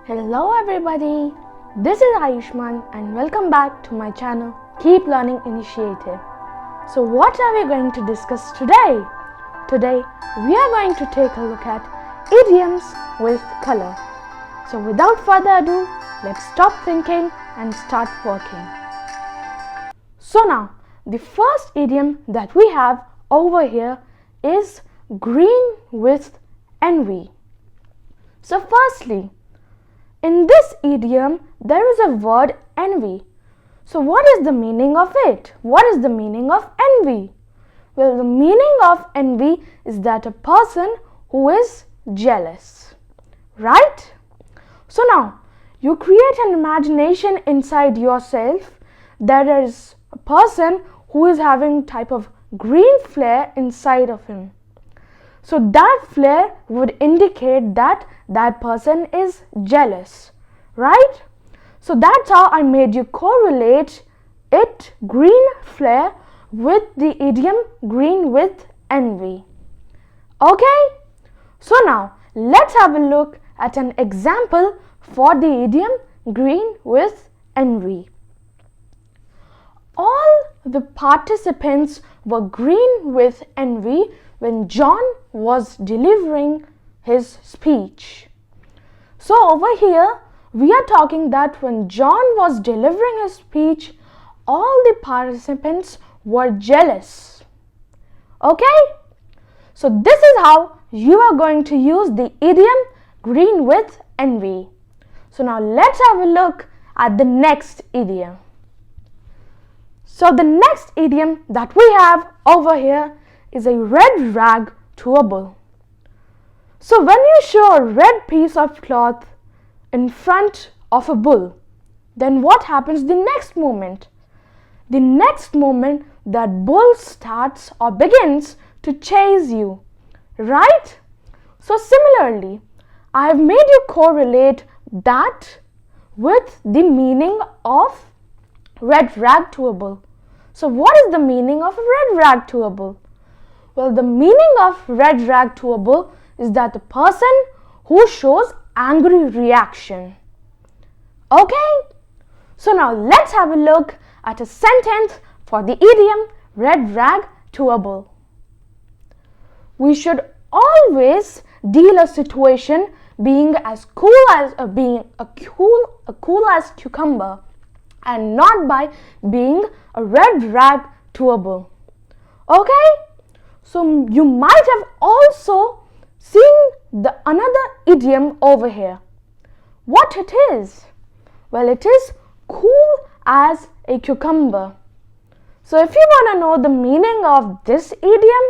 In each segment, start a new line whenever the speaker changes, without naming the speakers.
Hello everybody, this is Ayushman and welcome back to my channel Keep Learning Initiative. So what are we going to discuss today? Today we are going to take a look at idioms with color. So without further ado, let's stop thinking and start working. So now the first idiom that we have over here is green with envy. So firstly, in this idiom, there is a word envy. So what is the meaning of it? What is the meaning of envy? Well, the meaning of envy is that a person who is jealous, right? So now, you create an imagination inside yourself that there is a person who is having type of green flare inside of him. So that flare would indicate that that person is jealous, right? So that's how I made you correlate it, green flare, with the idiom green with envy. Okay? So now let's have a look at an example for the idiom green with envy. All the participants were green with envy when John was delivering his speech. So over here we are talking that when John was delivering his speech, all the participants were jealous. Okay? So this is how you are going to use the idiom green with envy. So now let's have a look at the next idiom. So the next idiom that we have over here is a red rag to a bull. So when you show a red piece of cloth in front of a bull, then what happens the next moment? The next moment that bull starts or begins to chase you, right? So similarly, I have made you correlate that with the meaning of red rag to a bull. So what is the meaning of red rag to a bull? Well, the meaning of red rag to a bull is that the person who shows angry reaction. Okay? So now let's have a look at a sentence for the idiom red rag to a bull. We should always deal a situation being as cool as cool as cucumber, and not by being a red rag to a bull. Okay? So you might have also seen the another idiom over here. What it is? Well, it is cool as a cucumber. So if you want to know the meaning of this idiom,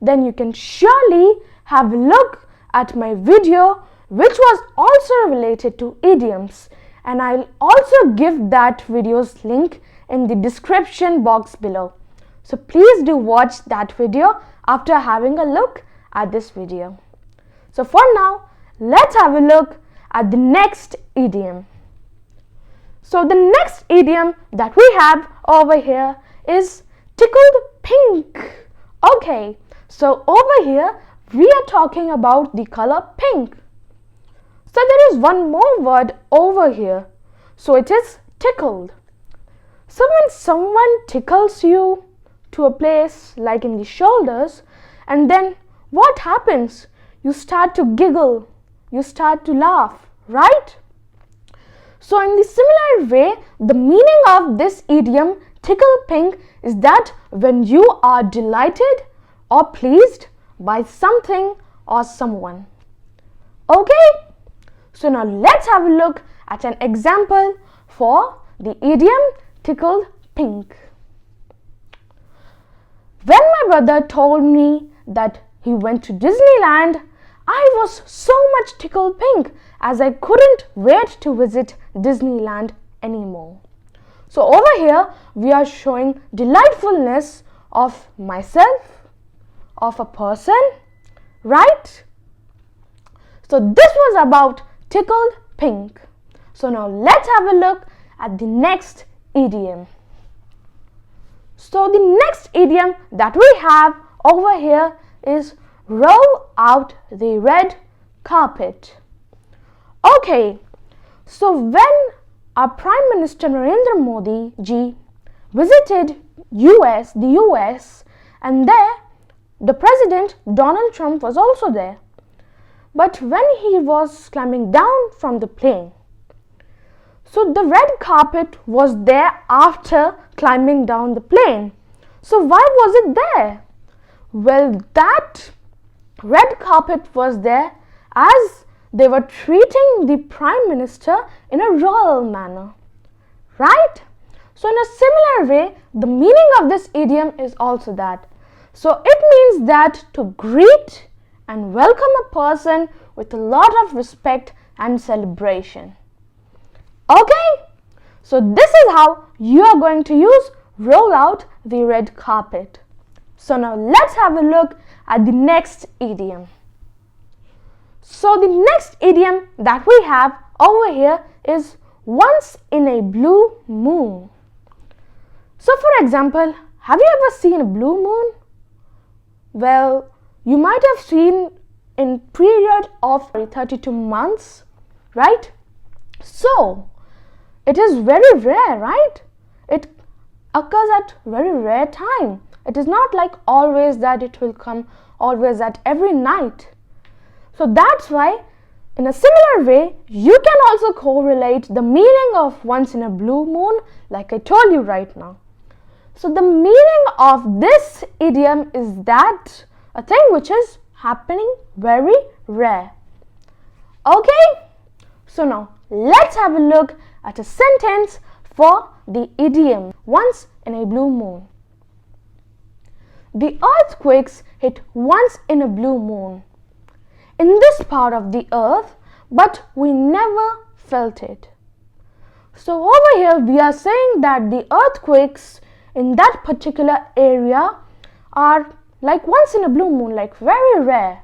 then you can surely have a look at my video which was also related to idioms, and I'll also give that video's link in the description box below. So please do watch that video after having a look at this video. So for now, let's have a look at the next idiom. So the next idiom that we have over here is tickled pink. Okay, so over here we are talking about the color pink. So there is one more word over here. So it is tickled. So when someone tickles you to a place like in the shoulders, and then what happens? You start to giggle, you start to laugh, right? So in the similar way, the meaning of this idiom tickle pink is that when you are delighted or pleased by something or someone. Okay? So now let's have a look at an example for the idiom tickled pink. When my brother told me that he went to Disneyland, I was so much tickled pink as I couldn't wait to visit Disneyland anymore. So over here we are showing delightfulness of myself, of a person, right? So this was about tickled pink. So now let's have a look at the next idiom. So the next idiom that we have over here is roll out the red carpet. Okay, So when our Prime Minister Narendra Modi ji visited the US, and there the President Donald Trump was also there. But when he was climbing down from the plane, so the red carpet was there after climbing down the plane. So why was it there? Well, that red carpet was there as they were treating the Prime Minister in a royal manner, right? So in a similar way, the meaning of this idiom is also that. So it means that to greet and welcome a person with a lot of respect and celebration. Okay, so this is how you are going to use roll out the red carpet. So now let's have a look at the next idiom. So the next idiom that we have over here is once in a blue moon. So for example, have you ever seen a blue moon? Well, you might have seen in period of 32 months, right? So it is very rare, right? It occurs at very rare time. It is not like always that it will come always at every night. So that's why in a similar way, you can also correlate the meaning of once in a blue moon like I told you right now. So the meaning of this idiom is that a thing which is happening very rare. Okay? So now let's have a look at a sentence for the idiom once in a blue moon. The earthquakes hit once in a blue moon in this part of the earth, but we never felt it. So over here we are saying that the earthquakes in that particular area are like once in a blue moon, like very rare.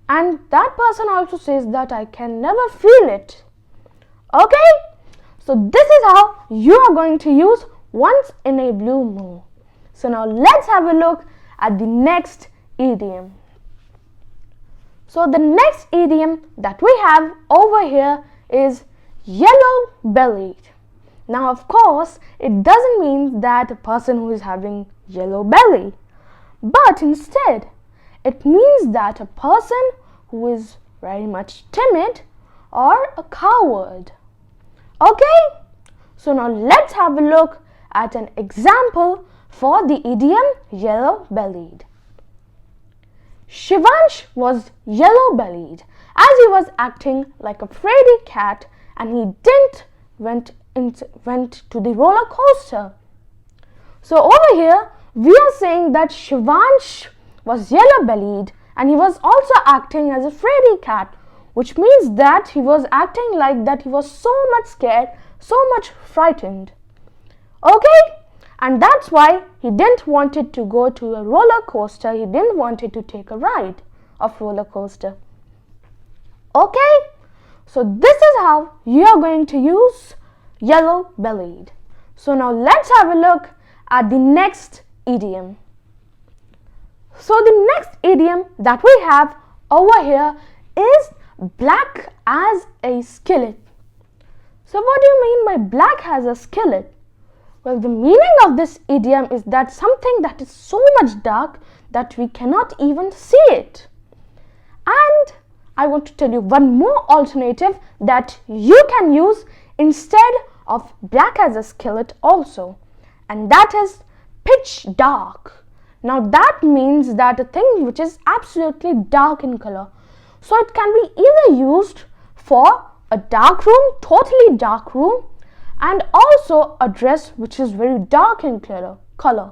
And that person also says that I can never feel it. Okay? So this is how you are going to use once in a blue moon. So now let's have a look at the next idiom. So the next idiom that we have over here is yellow-bellied. Now of course, it doesn't mean that a person who is having yellow belly, but instead it means that a person who is very much timid or a coward. Okay? So now let's have a look at an example for the idiom yellow-bellied. Shivansh was yellow-bellied as he was acting like a fraidy cat and he didn't went to the roller coaster. So over here we are saying that Shivansh was yellow-bellied and he was also acting as a fraidy cat, which means that he was acting like that he was so much scared, so much frightened. Okay? And that's why he didn't wanted to go to a roller coaster. He didn't wanted to take a ride of roller coaster. Okay? So this is how you are going to use yellow-bellied. So now let's have a look at the next idiom. So the next idiom that we have over here is black as a skillet. So what do you mean by black as a skillet? Well, the meaning of this idiom is that something that is so much dark that we cannot even see it. And I want to tell you one more alternative that you can use instead of black as a skillet also, and that is pitch dark. Now that means that a thing which is absolutely dark in color. So it can be either used for a dark room, totally dark room, and also a dress which is very dark in color.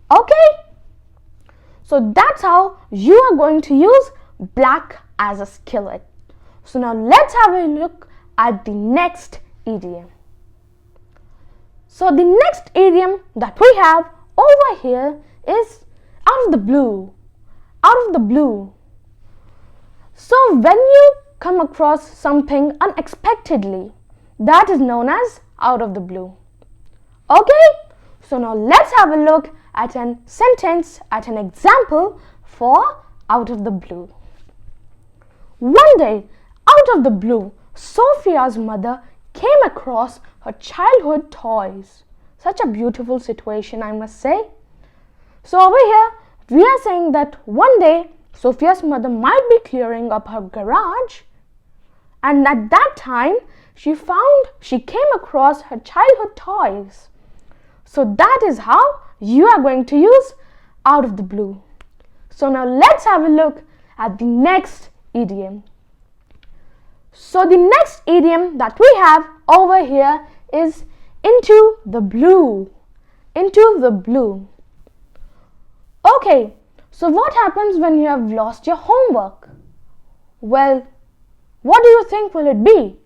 Okay? So that's how you are going to use black as a skillet. So now let's have a look at the next idiom. So the next idiom that we have over here is out of the blue. Out of the blue. So when you come across something unexpectedly, that is known as out of the blue. Okay? So now let's have a look at a sentence, at an example for out of the blue. One day, out of the blue, Sophia's mother came across her childhood toys. Such a beautiful situation, I must say. So over here, we are saying that one day Sophia's mother might be clearing up her garage, and at that time she came across her childhood toys. So that is how you are going to use out of the blue. So now let's have a look at the next idiom. So the next idiom that we have over here is into the blue. Into the blue. Okay, so what happens when you have lost your homework? Well, what do you think will it be?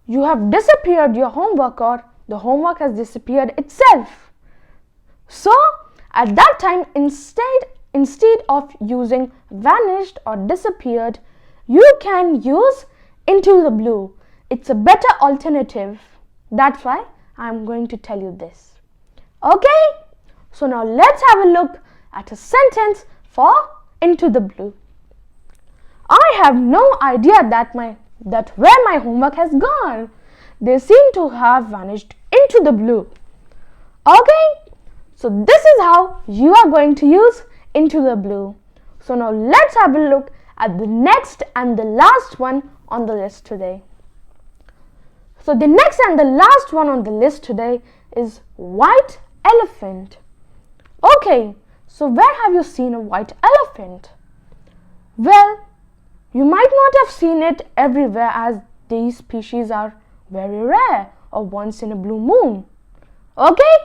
You have disappeared your homework, or the homework has disappeared itself. So at that time, instead of using vanished or disappeared, you can use into the blue. It's a better alternative. That's why I'm going to tell you this. Okay, so now let's have a look at a sentence for into the blue. I have no idea that where my homework has gone. They seem to have vanished into the blue. Okay, so this is how you are going to use into the blue. So now let's have a look at the next and the last one on the list today. So the next and the last one on the list today is white elephant. Okay, so where have you seen a white elephant? Well, you might not have seen it everywhere, as these species are very rare or once in a blue moon. Okay,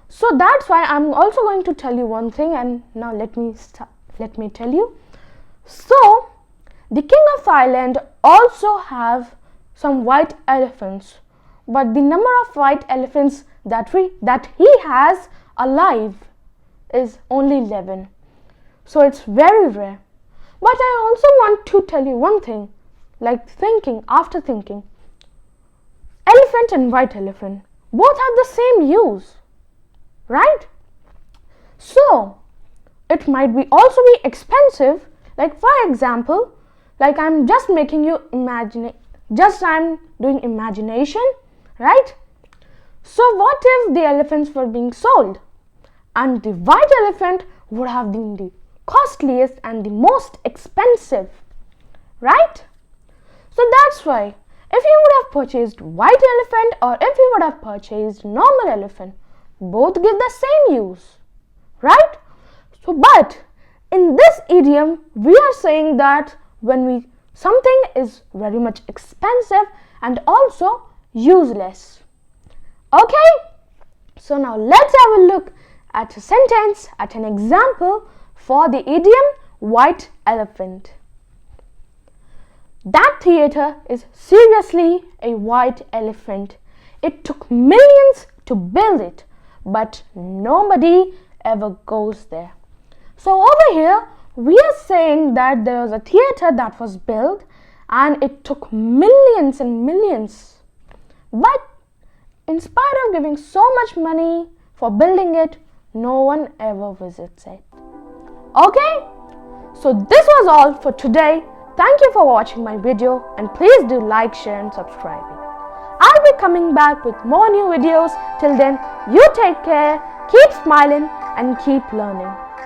so that's why I'm also going to tell you one thing, and now let me tell you. So the king of Thailand also have some white elephants, but the number of white elephants that he has alive is only 11. So it's very rare. But I also want to tell you one thing, after thinking, elephant and white elephant both have the same use, right? So it might also be expensive. Like for example, I'm just making you imagine, I'm doing imagination, right? So what if the elephants were being sold and the white elephant would have been the costliest and the most expensive, right? So that's why if you would have purchased white elephant or if you would have purchased normal elephant, both give the same use, right? So but in this idiom, we are saying that when something is very much expensive and also useless. Okay, so now let's have a look at a sentence, at an example for the idiom white elephant. That theater is seriously a white elephant. It took millions to build it, but nobody ever goes there. So over here, we are saying that there was a theater that was built and it took millions and millions. But in spite of giving so much money for building it, no one ever visits it. Okay, so this was all for today. Thank you for watching my video, and please do like, share and subscribe. I'll be coming back with more new videos. Till then, you take care, keep smiling and keep learning.